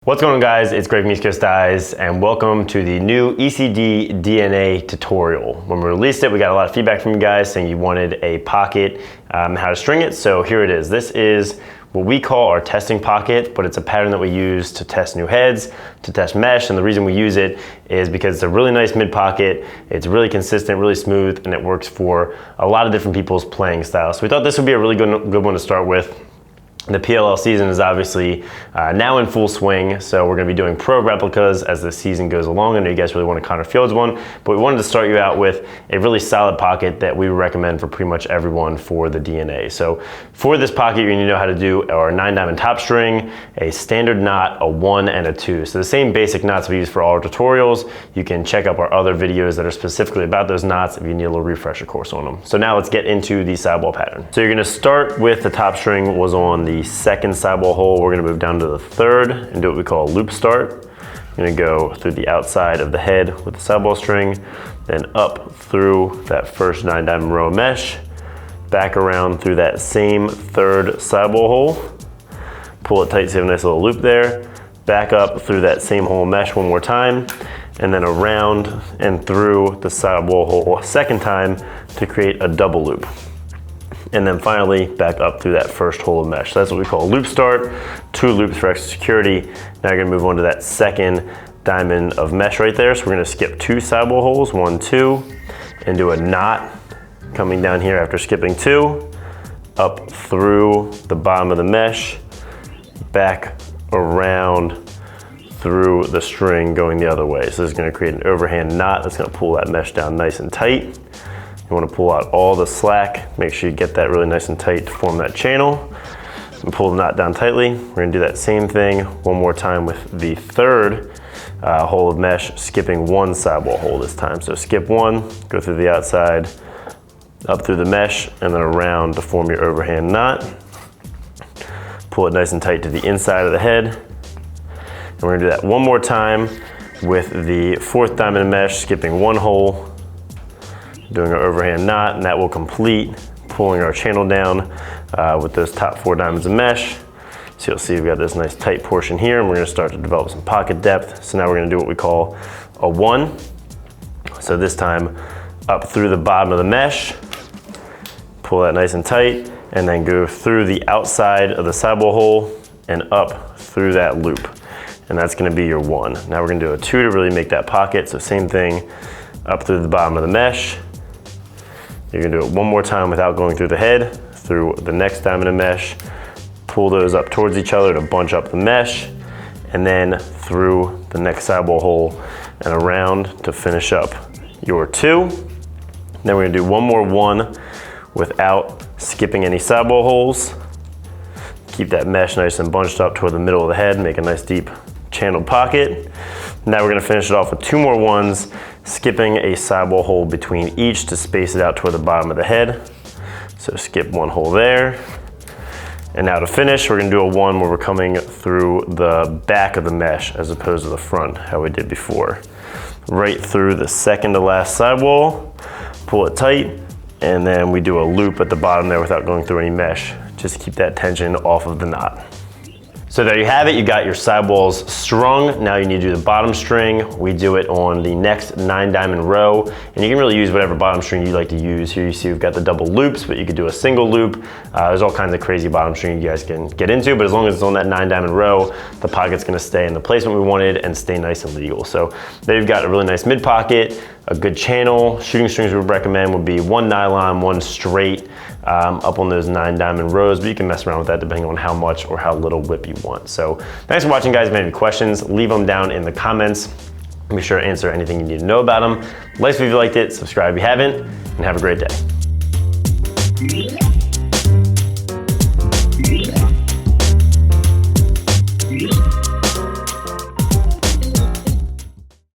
What's going on, guys? It's Greg from East Coast Dyes, and welcome to the new ECD DNA tutorial. When we released it, we got a lot of feedback from you guys saying you wanted a pocket, how to string it. So here it is. This is what we call our testing pocket, but it's a pattern that we use to test new heads, to test mesh. And the reason we use it is because it's a really nice mid pocket. It's really consistent, really smooth, and it works for a lot of different people's playing styles. So we thought this would be a really good one to start with. The PLL season is obviously now in full swing, so we're going to be doing pro replicas as the season goes along. I know you guys really want a Connor Fields one, but we wanted to start you out with a really solid pocket that we recommend for pretty much everyone for the DNA. So for this pocket, you're going to know how to do our 9-diamond top string, a standard knot, a 1, and a 2. So the same basic knots we use for all our tutorials. You can check out our other videos that are specifically about those knots if you need a little refresher course on them. So now let's get into the sidewall pattern. So you're going to start with the top string was on the second sidewall hole. We're going to move down to the third and do what we call a loop start. You're going to go through the outside of the head with the sidewall string, then up through that first 9-diamond row of mesh, back around through that same third sidewall hole, pull it tight so you have a nice little loop there, back up through that same hole mesh one more time, and then around and through the sidewall hole a second time to create a double loop. And then finally back up through that first hole of mesh. So that's what we call a loop start, 2 loops for extra security. Now you're gonna move on to that second diamond of mesh right there. So we're gonna skip 2 sidewall holes, 1, 2, and do a knot coming down here after skipping 2, up through the bottom of the mesh, back around through the string going the other way. So this is gonna create an overhand knot that's gonna pull that mesh down nice and tight. You want to pull out all the slack, make sure you get that really nice and tight to form that channel, and pull the knot down tightly. We're going to do that same thing one more time with the third hole of mesh, skipping 1 sidewall hole this time. So skip 1, go through the outside, up through the mesh, and then around to form your overhand knot. Pull it nice and tight to the inside of the head. And we're going to do that one more time with the 4th diamond of mesh, skipping 1 hole, doing our overhand knot, and that will complete pulling our channel down with those top 4 diamonds of mesh. So you'll see we've got this nice tight portion here, and we're gonna start to develop some pocket depth. So now we're gonna do what we call a 1. So this time up through the bottom of the mesh, pull that nice and tight, and then go through the outside of the sidewall hole and up through that loop. And that's gonna be your 1. Now we're gonna do a 2 to really make that pocket. So same thing, up through the bottom of the mesh. You're gonna do it one more time without going through the head, through the next diamond of mesh, pull those up towards each other to bunch up the mesh, and then through the next sidewall hole and around to finish up your 2. Then we're gonna do one more 1 without skipping any sidewall holes. Keep that mesh nice and bunched up toward the middle of the head, make a nice deep channeled pocket. Now we're gonna finish it off with 2 more 1s, skipping a sidewall hole between each to space it out toward the bottom of the head. So skip 1 hole there. And now to finish, we're gonna do a 1 where we're coming through the back of the mesh as opposed to the front, how we did before. Right through the second to last sidewall, pull it tight, and then we do a loop at the bottom there without going through any mesh, just to keep that tension off of the knot. So there you have it, you got your sidewalls strung. Now you need to do the bottom string. We do it on the next 9-diamond row, and you can really use whatever bottom string you like to use. Here you see we've got the double loops, but you could do a single loop. There's all kinds of crazy bottom string you guys can get into, but as long as it's on that 9-diamond row, the pocket's gonna stay in the placement we wanted and stay nice and legal. So there you've got a really nice mid pocket, a good channel. Shooting strings we would recommend would be 1 nylon, 1 straight, up on those 9-diamond rows, but you can mess around with that depending on how much or how little whip you want. So thanks for watching, guys. If you have any questions, leave them down in the comments. Be sure to answer anything you need to know about them. Like if you liked it, subscribe if you haven't, and have a great day.